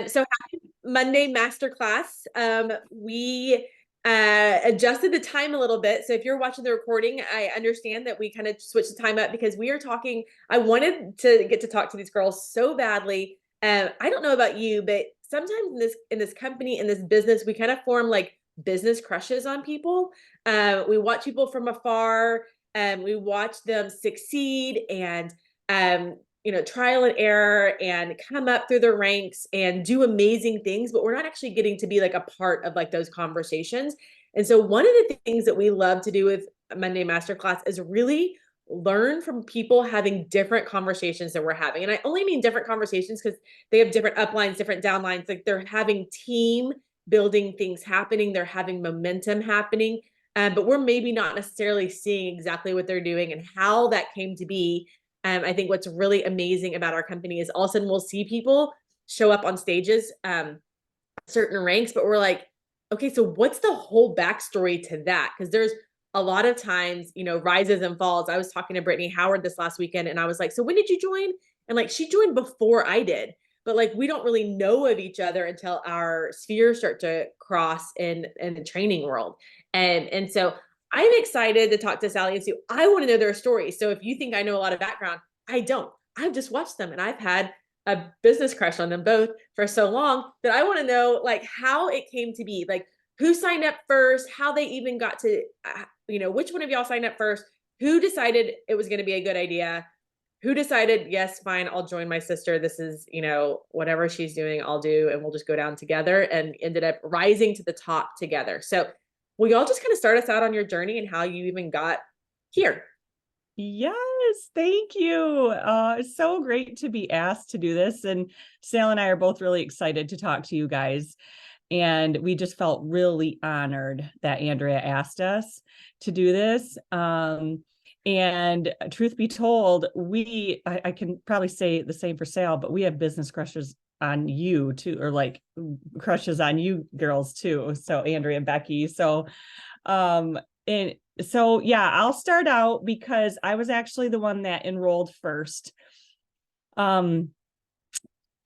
So happy Monday Masterclass. We adjusted the time a little bit. So if you're watching the recording, I understand that we kind of switched the time up because we are talking. I wanted to get to talk to these girls so badly. I don't know about you, but sometimes in this company, in this business, we kind of form like business crushes on people. We watch people from afar, and we watch them succeed and trial and error and come up through the ranks and do amazing things, but we're not actually getting to be like a part of like those conversations. And so one of the things that we love to do with Monday Masterclass is really learn from people having different conversations that we're having. And I only mean different conversations because they have different uplines, different downlines. Like they're having team building things happening, they're having momentum happening. But we're maybe not necessarily seeing exactly what they're doing and how that came to be. I think what's really amazing about our company is all of a sudden we'll see people show up on stages, certain ranks, but we're like, okay, so what's the whole backstory to that? Because there's a lot of times, rises and falls. I was talking to Brittany Howard this last weekend and I was like, so when did you join? And like, she joined before I did, but like, we don't really know of each other until our spheres start to cross in the training world. And so I'm excited to talk to Sally and Sue. I want to know their stories. So if you think I know a lot of background, I don't. I've just watched them and I've had a business crush on them both for so long that I want to know like how it came to be, like who signed up first, how they even got to, which one of y'all signed up first, who decided it was going to be a good idea, who decided, yes, fine, I'll join my sister. This is, whatever she's doing, I'll do, and we'll just go down together, and ended up rising to the top together. So will y'all just kind of start us out on your journey and how you even got here? Yes, thank you. It's so great to be asked to do this. And Sal and I are both really excited to talk to you guys. And we just felt really honored that Andrea asked us to do this. And truth be told, I can probably say the same for Sal, but we have business crushes on you too, or like crushes on you girls too. So Andrea and Becky. Um, and so, yeah, I'll start out because I was actually the one that enrolled first. For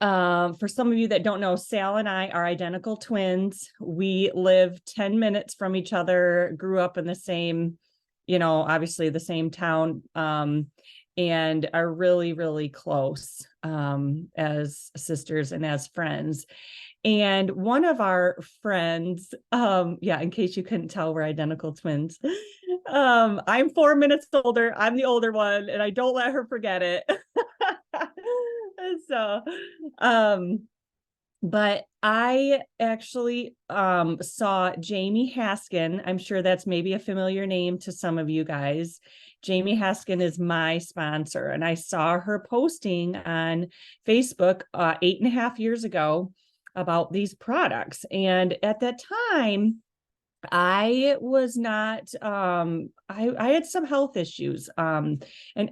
some of you that don't know, Sal and I are identical twins. We live 10 minutes from each other, grew up in the same, obviously the same town, and are really, really close, as sisters and as friends. And one of our friends, in case you couldn't tell, we're identical twins. I'm 4 minutes older. I'm the older one, and I don't let her forget it. So, but I actually saw Jamie Haskin. I'm sure that's maybe a familiar name to some of you guys. Jamie Haskin is my sponsor, and I saw her posting on Facebook 8.5 years ago about these products. And at that time, I was not, I had some health issues. And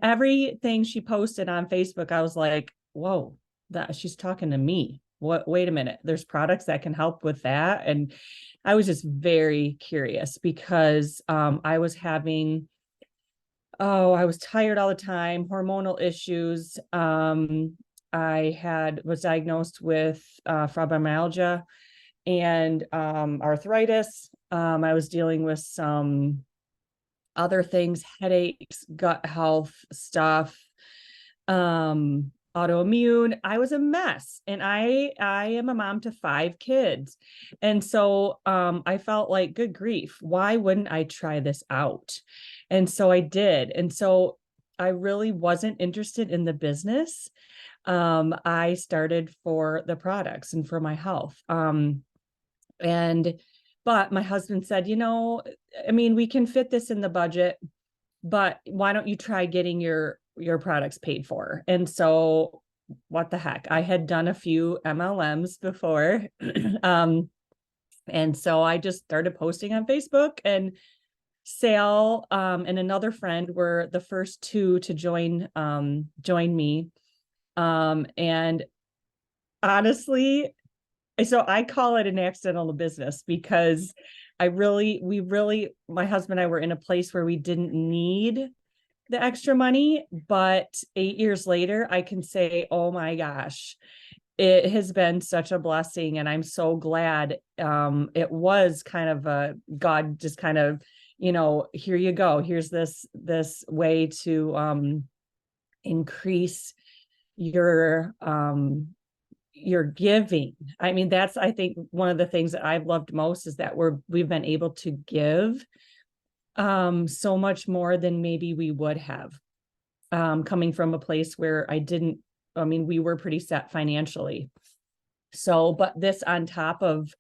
everything she posted on Facebook, I was like, whoa, that she's talking to me. Wait a minute, there's products that can help with that. And I was just very curious because I was I was tired all the time, hormonal issues. I was diagnosed with fibromyalgia and arthritis. I was dealing with some other things, headaches, gut health stuff, autoimmune. I was a mess, and I am a mom to 5 kids, and so I felt like, good grief, why wouldn't I try this out? And so I did, and so I really wasn't interested in the business. I started for the products and for my health. But my husband said, we can fit this in the budget, but why don't you try getting your products paid for? And so what the heck? I had done a few MLMs before. And so I just started posting on Facebook, and Sal and another friend were the first two to join me. And honestly, so I call it an accidental business because my husband and I were in a place where we didn't need the extra money, but 8 years later, I can say, oh my gosh, it has been such a blessing, and I'm so glad. It was kind of a God just kind of, here you go. Here's this way to increase your giving. I mean, that's, I think, one of the things that I've loved most is that we've been able to give so much more than maybe we would have, coming from a place where we were pretty set financially. So, but this on top of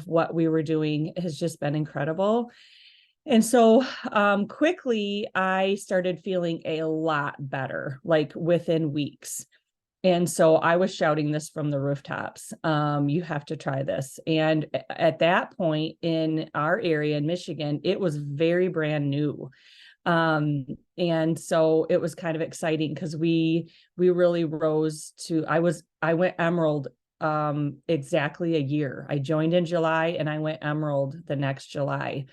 what we were doing has just been incredible. And so quickly I started feeling a lot better, like within weeks. And so I was shouting this from the rooftops. You have to try this. And at that point in our area in Michigan, it was very brand new. And so it was kind of exciting because we really rose to, I went Emerald exactly a year. I joined in July and I went Emerald the next July.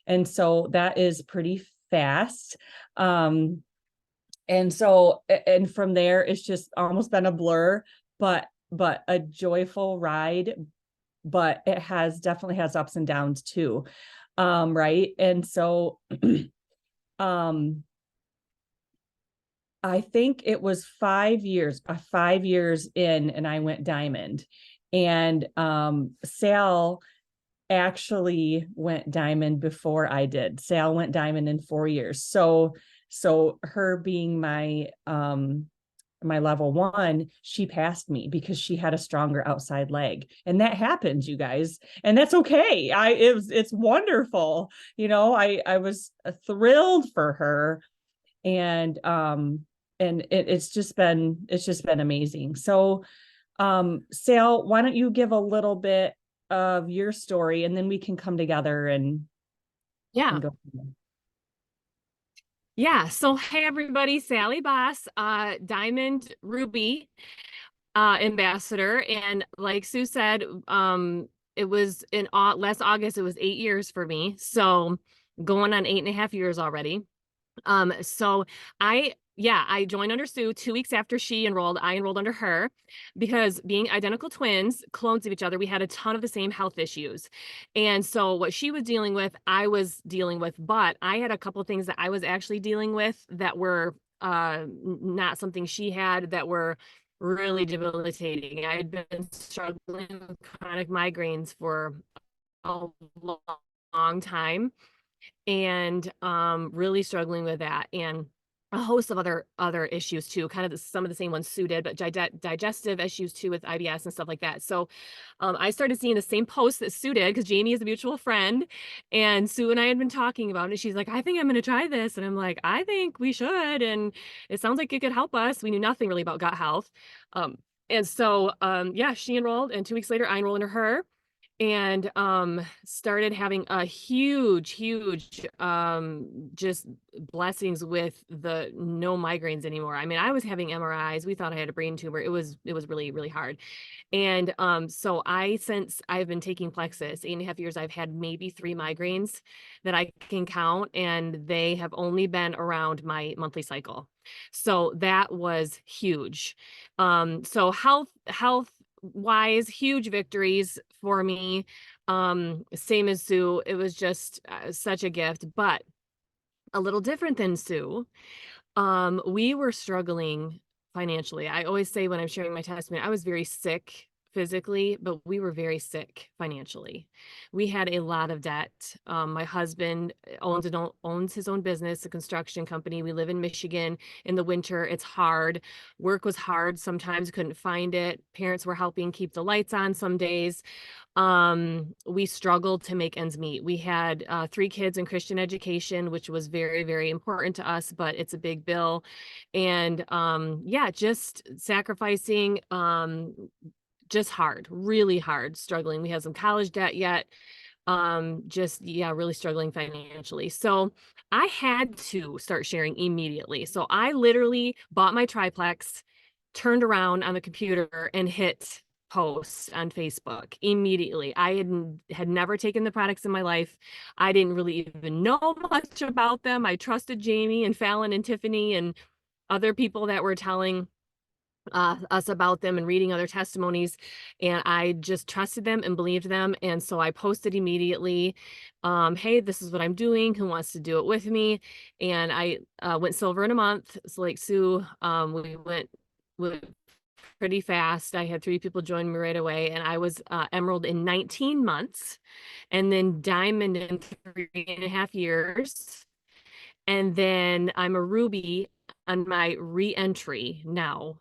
And so that is pretty fast. And so, and from there, it's just almost been a blur, but a joyful ride. But it definitely has ups and downs too. Right. And so, I think it was 5 years in, and I went diamond. And Sal actually went diamond before I did. Sal went diamond in 4 years. So her being my level one, she passed me because she had a stronger outside leg. And that happens, you guys. And that's okay. It's wonderful. I was thrilled for her. And it's just been amazing. So Sal, why don't you give a little bit of your story, and then we can come together and Yeah. go. Yeah. So, hey, everybody, Sally Baas, Diamond Ruby ambassador. And like Sue said, it was in last August, it was 8 years for me. So going on 8.5 years already. So I joined under Sue 2 weeks after she enrolled. I enrolled under her because being identical twins, clones of each other, we had a ton of the same health issues. And so what she was dealing with, I was dealing with, but I had a couple of things that I was actually dealing with that were not something she had, that were really debilitating. I had been struggling with chronic migraines for a long time, and really struggling with that, and a host of other issues too, kind of some of the same ones Sue did, but digestive issues too with IBS and stuff like that. So I started seeing the same posts that Sue did because Jamie is a mutual friend, and Sue and I had been talking about it. She's like, I think I'm going to try this, and I'm like, I think we should, and it sounds like it could help us. We knew nothing really about gut health, and so yeah, she enrolled, and 2 weeks later I enrolled into her, and started having a huge just blessings with the no migraines anymore. I mean, I was having MRIs. We thought I had a brain tumor. It was really, really hard. And so since I've been taking Plexus 8.5 years, I've had maybe 3 migraines that I can count, and they have only been around my monthly cycle. So that was huge. So health wise, huge victories for me. Same as Sue, it was just such a gift, but a little different than Sue. We were struggling financially. I always say when I'm sharing my testimony, I was very sick physically, but we were very sick financially. We had a lot of debt. My husband owns his own business, a construction company. We live in Michigan. In the winter, it's hard. Work was hard. Sometimes couldn't find it. Parents were helping keep the lights on some days. We struggled to make ends meet. We had 3 kids in Christian education, which was very, very important to us, but it's a big bill. And yeah, just sacrificing, just hard, really hard, struggling. We have some college debt yet. Really struggling financially. So I had to start sharing immediately. So I literally bought my triplex, turned around on the computer, and hit post on Facebook immediately. I had never taken the products in my life. I didn't really even know much about them. I trusted Jamie and Fallon and Tiffany and other people that were telling us about them and reading other testimonies, and I just trusted them and believed them. And so I posted immediately, hey, this is what I'm doing, who wants to do it with me? And I went silver in a month. So like Sue, we went pretty fast. I had 3 people join me right away, and I was emerald in 19 months, and then diamond in 3.5 years, and then I'm a ruby on my re-entry now.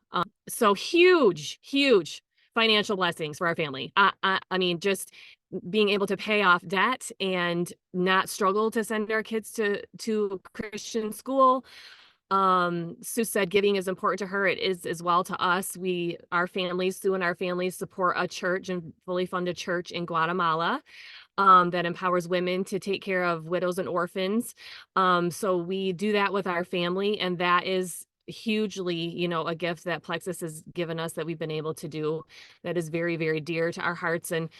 So huge, huge financial blessings for our family. I mean, just being able to pay off debt and not struggle to send our kids to Christian school. Sue said giving is important to her. It is as well to us. Our families, Sue and our families, support a church and fully fund a church in Guatemala that empowers women to take care of widows and orphans. So we do that with our family, and that is hugely, a gift that Plexus has given us that we've been able to do, that is very, very dear to our hearts. And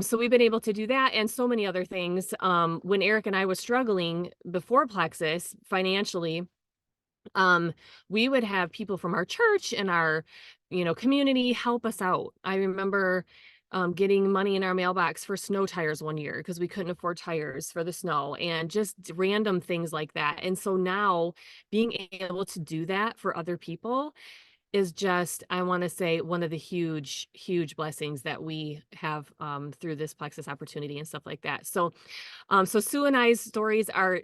so we've been able to do that and so many other things. When Eric and I was struggling before Plexus financially, we would have people from our church and our, community help us out. I remember getting money in our mailbox for snow tires one year because we couldn't afford tires for the snow, and just random things like that. And so now being able to do that for other people is just, I want to say, one of the huge, huge blessings that we have through this Plexus opportunity and stuff like that. So so Sue and I's stories are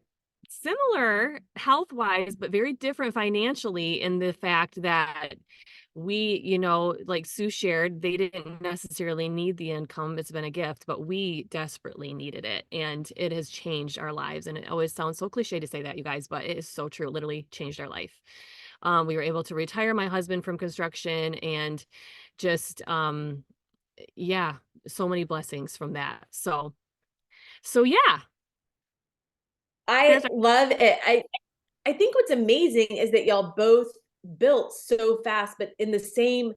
similar health wise, but very different financially, in the fact that we, like Sue shared, they didn't necessarily need the income. It's been a gift, but we desperately needed it. And it has changed our lives. And it always sounds so cliche to say that, you guys, but it is so true. It literally changed our life. We were able to retire my husband from construction, and just, yeah, so many blessings from that. So yeah, I there's our love it. I think what's amazing is that y'all both built so fast, but at the same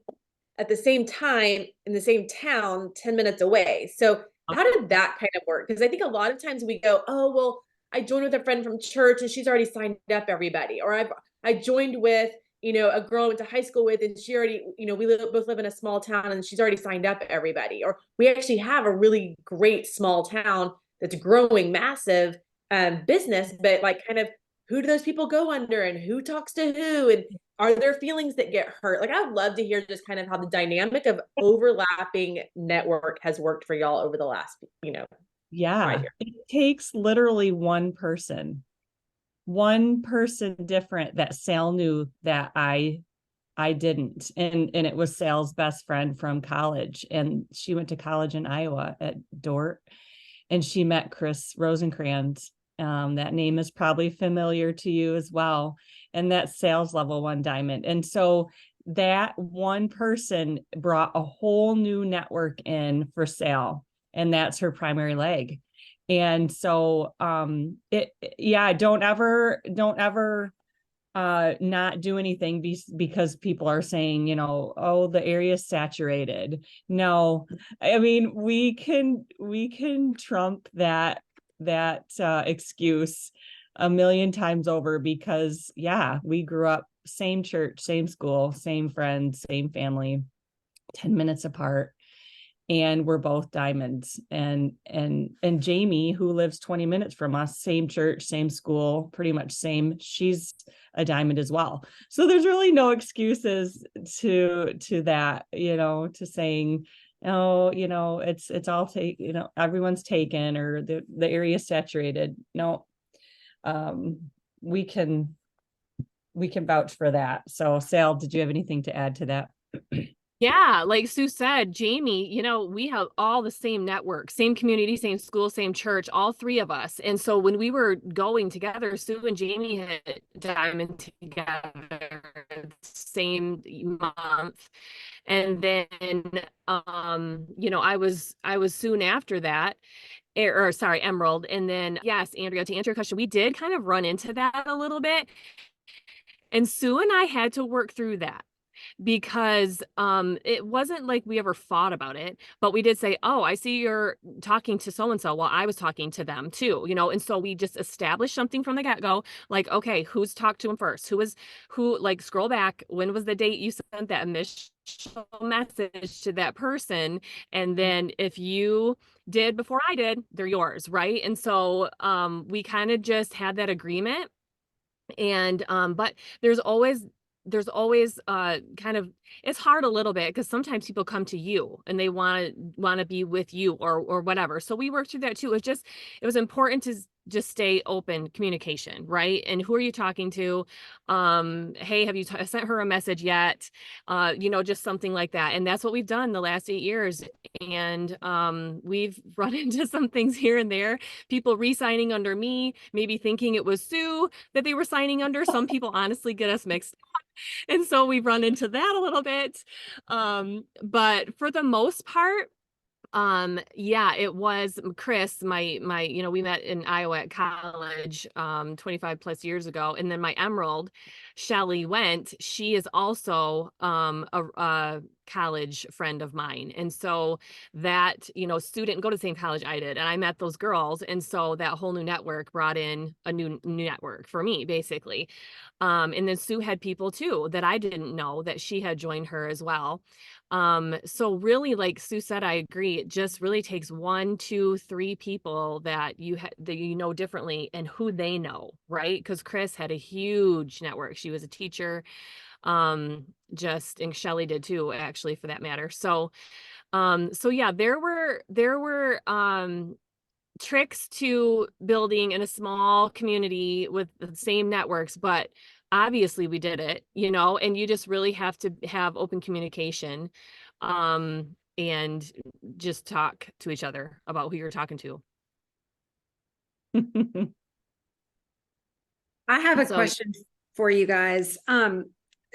time in the same town, 10 minutes away. So how did that kind of work? Because I think a lot of times we go, oh, well, I joined with a friend from church and she's already signed up everybody. Or I joined with, a girl I went to high school with, and she already, both live in a small town and she's already signed up everybody. Or we actually have a really great small town that's growing massive business, but like kind of who do those people go under and who talks to who, and are there feelings that get hurt? Like, I'd love to hear just kind of how the dynamic of overlapping network has worked for y'all over the last, 5 Yeah, years. it takes literally one person different that Sal knew that I didn't. And it was Sal's best friend from college. And she went to college in Iowa at Dort, and she met Chris Rosencrantz. That name is probably familiar to you as well. And that's Sal's level 1 diamond. And so that one person brought a whole new network in for Sal, and that's her primary leg. And so don't ever not do anything because people are saying, oh, the area is saturated. No, I mean, we can trump that excuse a million times over, because we grew up same church, same school, same friends, same family, 10 minutes apart, and we're both diamonds. And Jamie, who lives 20 minutes from us, same church, same school, pretty much same, she's a diamond as well. So there's really no excuses to that, to saying, oh, it's all everyone's taken, or the area is saturated. No, we can vouch for that. So Sal, did you have anything to add to that? Yeah, like Sue said, Jamie, we have all the same network, same community, same school, same church, all 3 of us. And so when we were going together, Sue and Jamie had diamond together same month. And then I was soon after that, or sorry, emerald. And then yes, Andrea, to answer your question, we did kind of run into that a little bit. And Sue and I had to work through that. because it wasn't like we ever fought about it, but we did say, oh, I see you're talking to so and so. Well, I was talking to them too, you know. And so we just established something from the get-go, like, okay, who's talked to him first, who, like, scroll back, when was the date you sent that initial message to that person, and then if you did before I did, they're yours, right? And so we kind of just had that agreement. And but there's always kind of, it's hard a little bit because sometimes people come to you and they want to be with you or whatever. So we worked through that too. It was important to just stay open communication, right? And who are you talking to? Hey, have you sent her a message yet? You know, just something like that. And that's what we've done the last 8 years. And we've run into some things here and there, people re-signing under me, maybe thinking it was Sue that they were signing under. Some people honestly get us mixed up. And so we've run into that a little bit. But for the most part, yeah, it was Chris, my, you know, we met in Iowa at college, 25 plus years ago. And then my Emerald, Shelly Went, she is also, a college friend of mine. And so that, you know, Sue didn't go to the same college I did, and I met those girls. And so that whole new network brought in a new network for me, basically. And then Sue had people too that I didn't know that she had joined her as well. So really, like Sue said, I agree. It just really takes 1, 2, 3 people that you know differently and who they know, right? Because Chris had a huge network. She was a teacher, and Shelly did too, actually, for that matter. So yeah, there were tricks to building in a small community with the same networks, but obviously we did it, you know. And you just really have to have open communication, and just talk to each other about who you're talking to. I have a So question for you guys.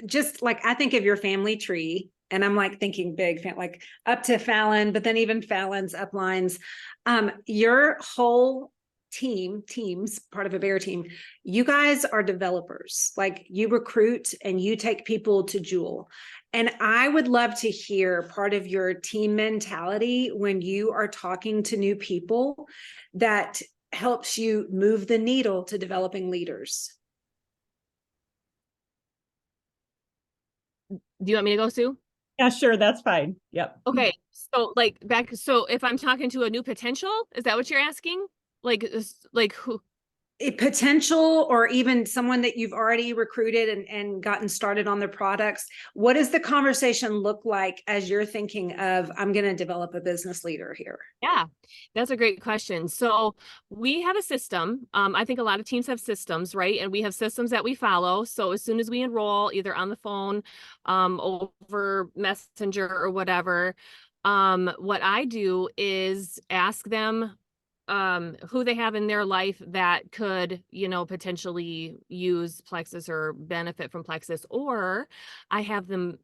Just like, I think of your family tree, and I'm like thinking big, like up to Fallon, but then even Fallon's uplines. Your whole teams, part of a bear team, you guys are developers. Like, you recruit and you take people to Jewel. And I would love to hear part of your team mentality when you are talking to new people that helps you move the needle to developing leaders. do you want me to go, Sue? Yeah, sure. That's fine. Yep. Okay. So if I'm talking to a new potential, is that what you're asking? Like who? A potential, or even someone that you've already recruited and gotten started on their products, what does the conversation look like as you're thinking of, I'm going to develop a business leader here? Yeah, that's a great question. So we have a system. I think a lot of teams have systems, right? And we have systems that we follow. So as soon as we enroll, either on the phone, over Messenger or whatever, what I do is ask them who they have in their life that could, you know, potentially use Plexus or benefit from Plexus, or I have them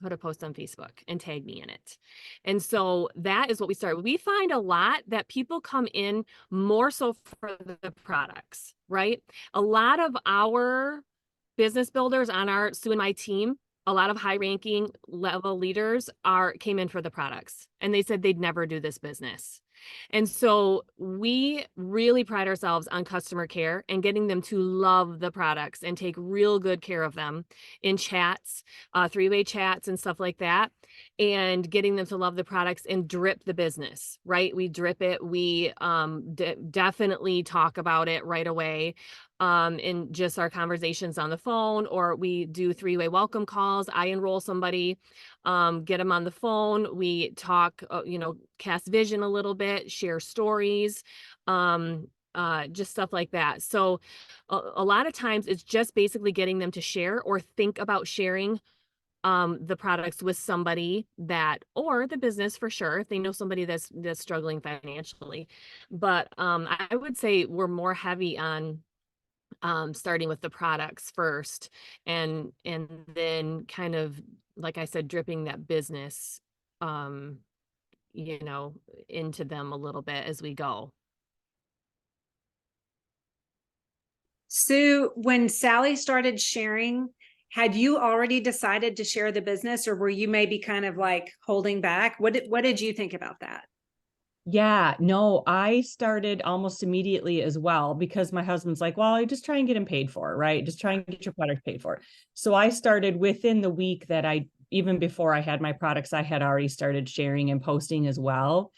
put a post on Facebook and tag me in it. And so that is what we start. We find a lot that people come in more so for the products, right? A lot of our business builders on our Sue and my team, a lot of high ranking level leaders came in for the products, and they said they'd never do this business. And so we really pride ourselves on customer care and getting them to love the products and take real good care of them in chats, 3-way chats and stuff like that, and getting them to love the products and drip the business, right? We drip it. We definitely talk about it right away in just our conversations on the phone, or we do 3-way welcome calls. I enroll somebody, get them on the phone. We talk, you know, cast vision a little bit, share stories, just stuff like that. So a lot of times it's just basically getting them to share or think about sharing the products with somebody that, or the business for sure, if they know somebody that's struggling financially. But I would say we're more heavy on starting with the products first, and then kind of, like I said, dripping that business, you know, into them a little bit as we go. Sue, when Sally started sharing Had you already decided to share the business, or were you maybe kind of like holding back? What did you think about that? Yeah, no, I started almost immediately as well, because my husband's like, well, just try and get him paid for, right? Just try and get your product paid for. So I started within the week that even before I had my products, I had already started sharing and posting as well.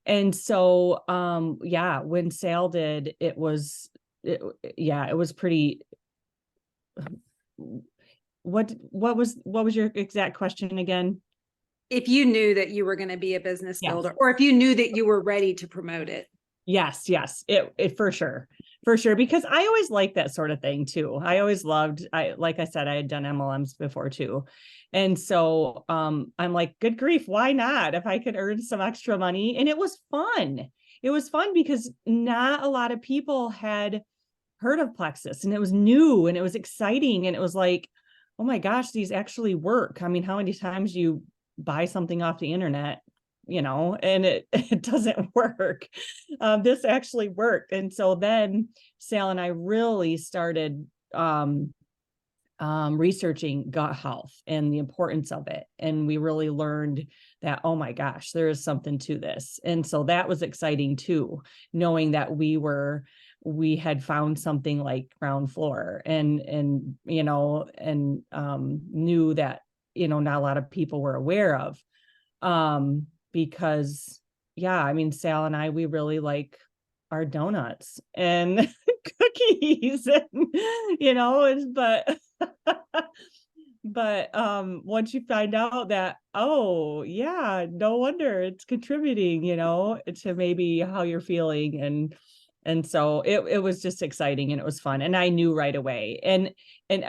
And so, yeah, when sale did, it was pretty, what was your exact question again? If you knew that you were going to be a business Yes. builder, or if you knew that you were ready to promote it. Yes, it for sure. For sure. Because I always liked that sort of thing too. I always loved, like I said, I had done MLMs before too. And so I'm like, good grief, why not? If I could earn some extra money. And it was fun. It was fun because not a lot of people had heard of Plexus, and it was new and it was exciting. And it was like, oh my gosh, these actually work. I mean, how many times you buy something off the internet, and it doesn't work. This actually worked. And so then Sal and I really started researching gut health and the importance of it. And we really learned that, oh my gosh, there is something to this. And so that was exciting too, knowing that we had found something like ground floor, and knew that, not a lot of people were aware of. Because yeah, I mean, Sal and I, we really like our donuts and cookies, and but once you find out that, oh yeah, no wonder it's contributing, to maybe how you're feeling. And so it was just exciting, and it was fun, and I knew right away. And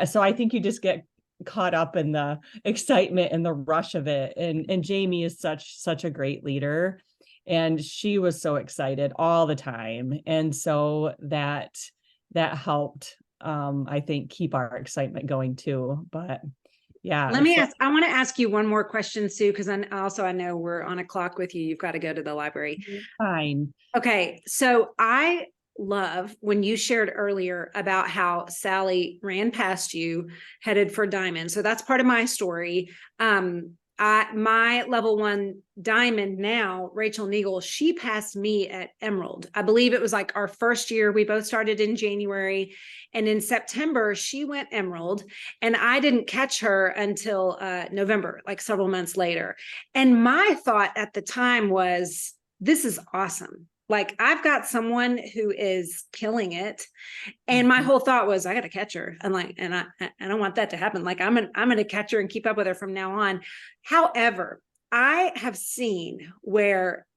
so I think you just get caught up in the excitement and the rush of it. And Jamie is such a great leader, and she was so excited all the time. And so that helped, I think, keep our excitement going too. But yeah. I want to ask you one more question, Sue, because I know we're on a clock with you. You've got to go to the library. Fine. Okay. So I love when you shared earlier about how Sally ran past you headed for diamond. So that's part of my story. My level 1 diamond now, Rachel Neagle, she passed me at Emerald. I believe it was like our first year. We both started in January, and in September she went Emerald, and I didn't catch her until November, like several months later. And my thought at the time was, this is awesome. Like, I've got someone who is killing it. And my whole thought was, I got to catch her. I'm like, and I don't want that to happen. Like, I'm going to catch her and keep up with her from now on. However, I have seen where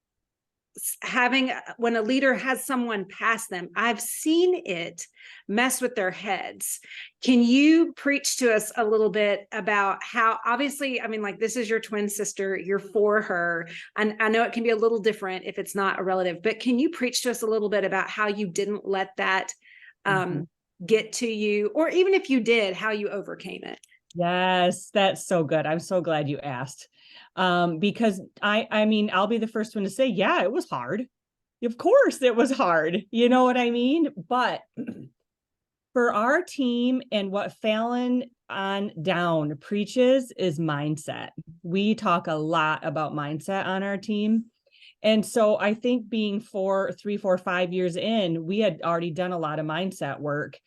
when a leader has someone pass them, I've seen it mess with their heads. Can you preach to us a little bit about how, obviously, I mean, like, this is your twin sister, you're for her. And I know it can be a little different if it's not a relative, but can you preach to us a little bit about how you didn't let that get to you, or even if you did, how you overcame it? Yes, that's so good. I'm so glad you asked. Because I mean, I'll be the first one to say, yeah, it was hard. Of course it was hard. You know what I mean? But for our team, and what Fallon on down preaches, is mindset. We talk a lot about mindset on our team. And so I think being 3, 4, 5 years in, we had already done a lot of mindset work.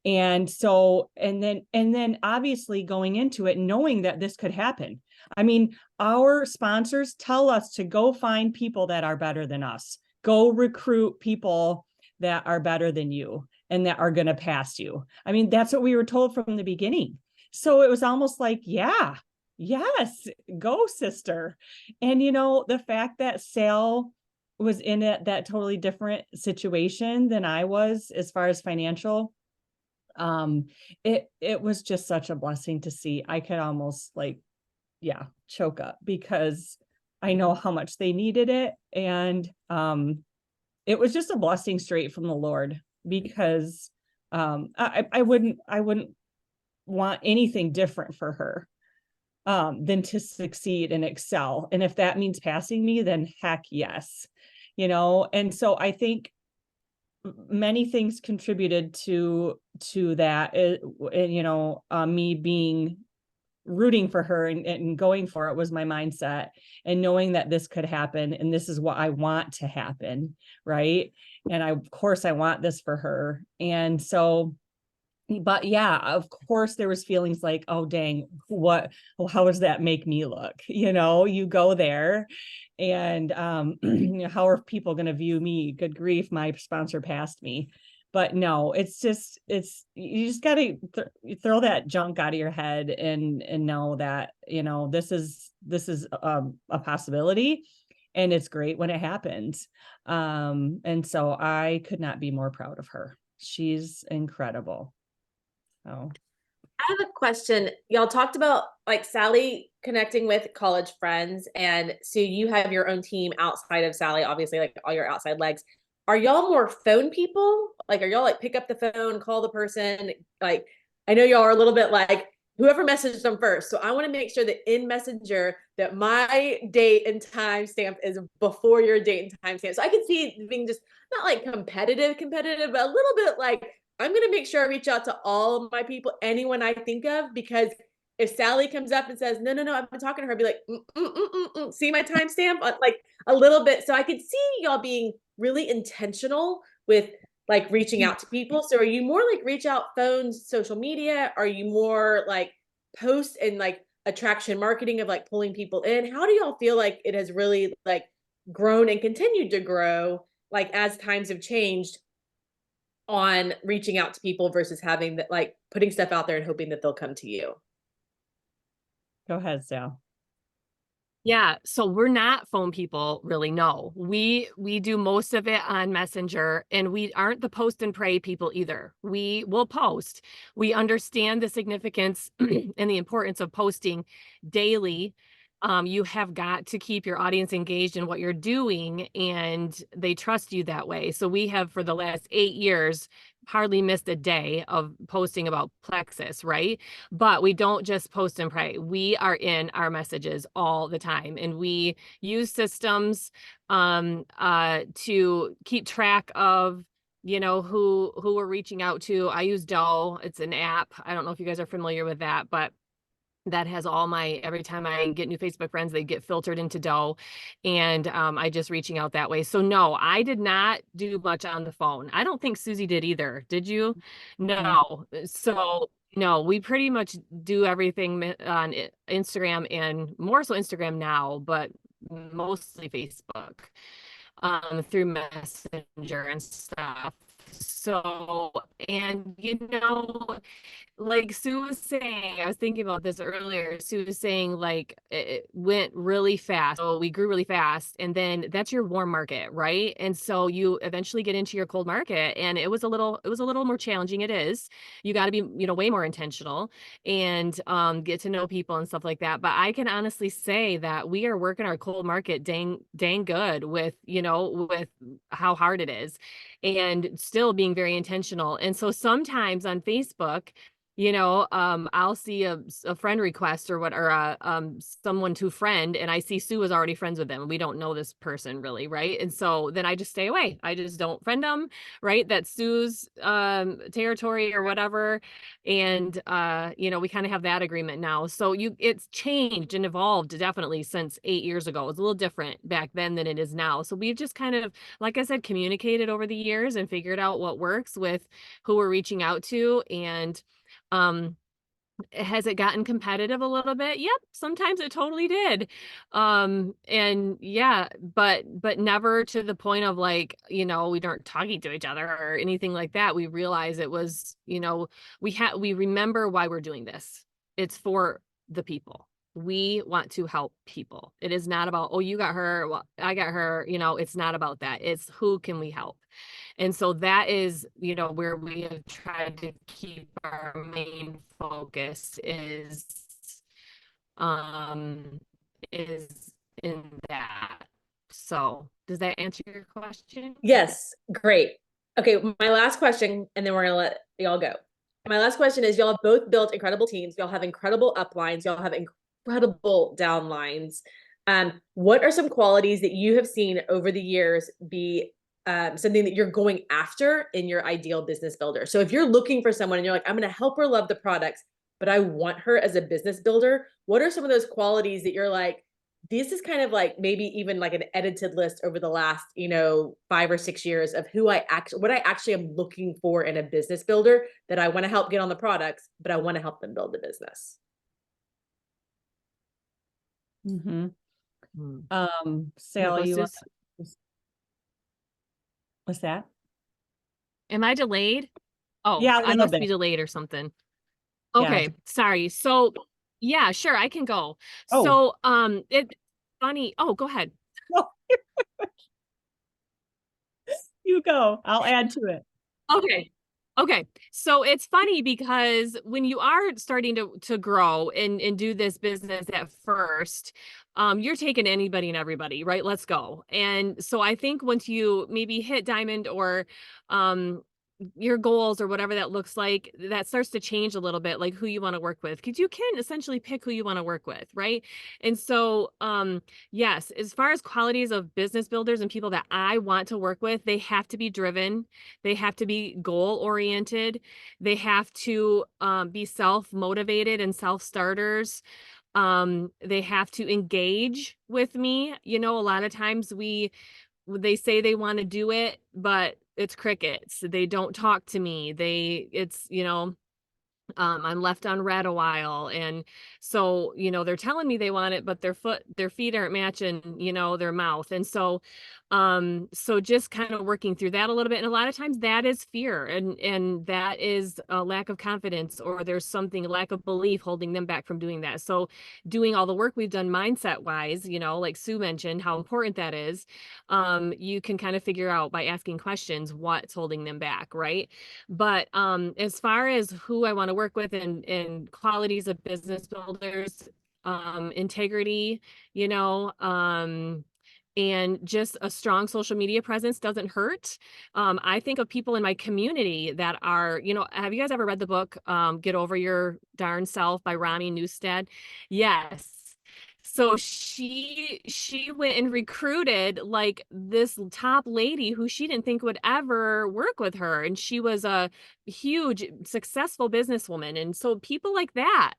And so, and then obviously going into it, knowing that this could happen. I mean, our sponsors tell us to go find people that are better than us, go recruit people that are better than you and that are going to pass you. I mean, that's what we were told from the beginning. So it was almost like, yeah, yes, go sister. And, the fact that Sal was in that totally different situation than I was, as far as financial, it was just such a blessing to see. I could almost choke up, because I know how much they needed it. And it was just a blessing straight from the Lord, because I wouldn't want anything different for her than to succeed and excel. And if that means passing me, then heck yes. And so I think many things contributed to that, me being rooting for her and going for it was my mindset, and knowing that this could happen and this is what I want to happen. Right. And of course I want this for her. And so, but yeah, of course there was feelings like, oh dang, how does that make me look? You go there and how are people going to view me? Good grief, my sponsor passed me. But no, you just got to throw that junk out of your head and know that, this is a possibility, and it's great when it happens. And so I could not be more proud of her. She's incredible. Oh, I have a question. Y'all talked about like Sally connecting with college friends, and Sue, you have your own team outside of Sally, obviously, like all your outside legs. Are y'all more phone people? Like, are y'all like pick up the phone, call the person? Like, I know y'all are a little bit like whoever messaged them first. So I want to make sure that in Messenger that my date and time stamp is before your date and time stamp. So I can see it being just not like competitive, but a little bit like I'm going to make sure I reach out to all of my people, anyone I think of, because if Sally comes up and says, no, I've been talking to her, I'd be like, see my timestamp, like a little bit. So I could see y'all being really intentional with like reaching out to people. So are you more like reach out phones, social media? Are you more like post and like attraction marketing of like pulling people in? How do y'all feel like it has really like grown and continued to grow, like as times have changed, on reaching out to people versus having that, like putting stuff out there and hoping that they'll come to you? go ahead, Sal. Yeah, so we're not phone people, really. No, we do most of it on Messenger, and we aren't the post and pray people either. We will post. We understand the significance and the importance of posting daily. You have got to keep your audience engaged in what you're doing, and they trust you that way. So we have, for the last 8 years, hardly missed a day of posting about Plexus, right? But we don't just post and pray. We are in our messages all the time, and we use systems to keep track of who we're reaching out to. I use Doe. It's an app. I don't know if you guys are familiar with that, but that has all my, every time I get new Facebook friends, they get filtered into Doe, and I just reaching out that way. So no, I did not do much on the phone. I don't think Susie did either. Did you? No. So no, we pretty much do everything on Instagram, and more so Instagram now, but mostly Facebook, through Messenger and stuff. So, and like Sue was saying, I was thinking about this earlier. Sue was saying like it went really fast. So we grew really fast, and then that's your warm market, right? And so you eventually get into your cold market, and it was a little more challenging. It is. You got to be, way more intentional and get to know people and stuff like that. But I can honestly say that we are working our cold market dang good with, with how hard it is, and still being very intentional. And so sometimes on Facebook, I'll see a friend request or someone to friend, and I see Sue is already friends with them, and we don't know this person really, right? And so then I just stay away. I just don't friend them, right? That's Sue's territory or whatever. And we kind of have that agreement now. So it's changed and evolved definitely since 8 years ago. It was a little different back then than it is now. So we've just kind of, like I said, communicated over the years and figured out what works with who we're reaching out to. And has it gotten competitive a little bit? Yep, sometimes it totally did. And yeah, but never to the point of like, we weren't talking to each other or anything like that. We realized it was, we remember why we're doing this. It's for the people. We want to help people. It is not about, oh, you got her, well, I got her, it's not about that. It's who can we help? And so that is, where we have tried to keep our main focus is in that. So does that answer your question? Yes, great. Okay, my last question, and then we're gonna let y'all go. My last question is, y'all have both built incredible teams. Y'all have incredible uplines. Y'all have incredible downlines. What are some qualities that you have seen over the years be something that you're going after in your ideal business builder. So if you're looking for someone and you're like, I'm going to help her love the products, but I want her as a business builder, what are some of those qualities that you're like, this is kind of like maybe even like an edited list over the last, 5 or 6 years of what I actually am looking for in a business builder that I want to help get on the products, but I want to help them build the business. Mm-hmm. Sally, Sally, what's that? am I delayed? Oh, Yeah, a I little must bit. be delayed or something. Yeah. Okay, sorry. So yeah, sure, I can go. Oh. So it's funny. Oh, go ahead. You go. I'll add to it. Okay. Okay. So it's funny because when you are starting to grow and do this business at first, you're taking anybody and everybody, right? Let's go. And so I think once you maybe hit diamond or your goals or whatever that looks like, that starts to change a little bit, like who you want to work with, because you can essentially pick who you want to work with, right? And so yes, as far as qualities of business builders and people that I want to work with, they have to be driven. They have to be goal oriented. They have to be self-motivated and self-starters. They have to engage with me. A lot of times they say they want to do it, but it's crickets. They don't talk to me. I'm left on red a while. And so, they're telling me they want it, but their feet aren't matching, their mouth. And so just kind of working through that a little bit. And a lot of times that is fear and that is a lack of confidence, or there's something, lack of belief holding them back from doing that. So doing all the work we've done mindset wise, like Sue mentioned, how important that is, you can kind of figure out by asking questions what's holding them back. Right. But as far as who I want to work with and qualities of business builders, integrity, and just a strong social media presence doesn't hurt. I think of people in my community that are, have you guys ever read the book, Get Over Your Darn Self by Ronnie Newstead? Yes. So she went and recruited like this top lady who she didn't think would ever work with her. And she was a huge, successful businesswoman. And so people like that,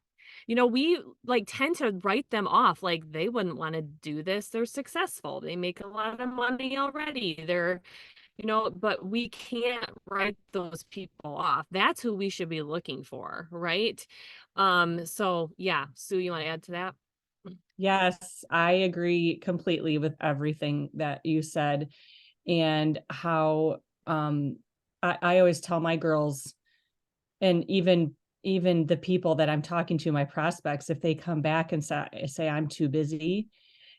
we like tend to write them off like they wouldn't want to do this. They're successful. They make a lot of money already. But we can't write those people off. That's who we should be looking for, right? So yeah, Sue, you want to add to that? Yes, I agree completely with everything that you said, and how I always tell my girls, and even the people that I'm talking to, my prospects, if they come back and say I'm too busy,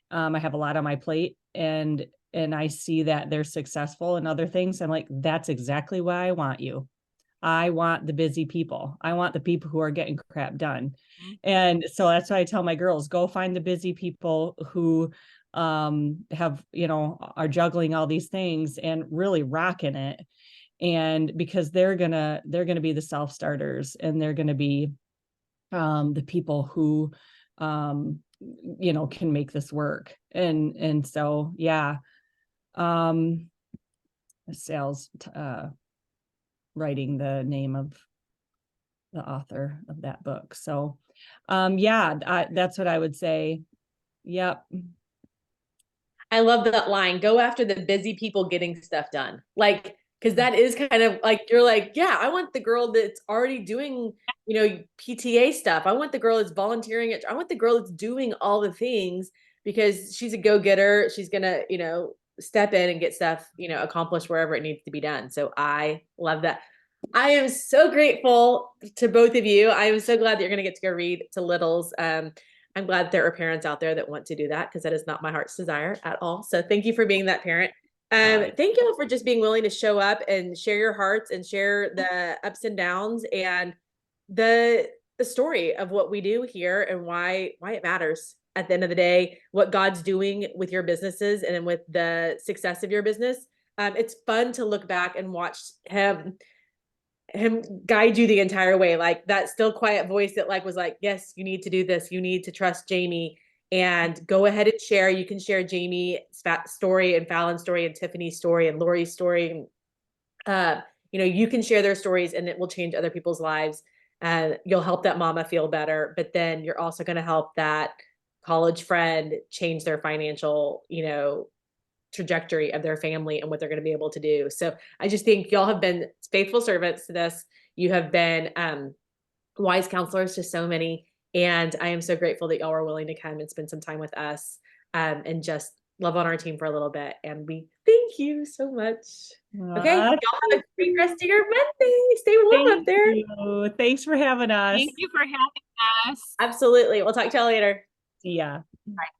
I have a lot on my plate, and I see that they're successful in other things, I'm like, that's exactly why I want you. I want the busy people. I want the people who are getting crap done. And so that's why I tell my girls, go find the busy people who have, are juggling all these things and really rocking it. And because they're gonna be the self-starters, and they're gonna be the people who can make this work. And so yeah. Sales writing the name of the author of that book. So that's what I would say. Yep. I love that line. Go after the busy people getting stuff done. Like, because that is kind of like, you're like, yeah, I want the girl that's already doing, PTA stuff. I want the girl that's volunteering. I want the girl that's doing all the things, because she's a go-getter. She's going to, step in and get stuff, accomplished wherever it needs to be done. So I love that. I am so grateful to both of you. I am so glad that you're going to get to go read to littles. I'm glad there are parents out there that want to do that, because that is not my heart's desire at all. So thank you for being that parent. Thank you all for just being willing to show up and share your hearts and share the ups and downs and the story of what we do here and why it matters at the end of the day, what God's doing with your businesses and with the success of your business. It's fun to look back and watch him guide you the entire way. Like that still quiet voice that like was like, yes, you need to do this. You need to trust Jamie. and go ahead and share. You can share Jamie's story and Fallon's story and Tiffany's story and Lori's story. You know, you can share their stories and it will change other people's lives. You'll help that mama feel better, but then you're also going to help that college friend change their financial, you know, trajectory of their family and what they're going to be able to do. So I just think y'all have been faithful servants to this. You have been wise counselors to so many. And I am so grateful that y'all are willing to come and spend some time with us and just love on our team for a little bit. And we thank you so much. Okay. Y'all have a great rest of your Monday. Stay warm up there. You. Thanks for having us. Thank you for having us. Absolutely. We'll talk to y'all later. See ya. Bye.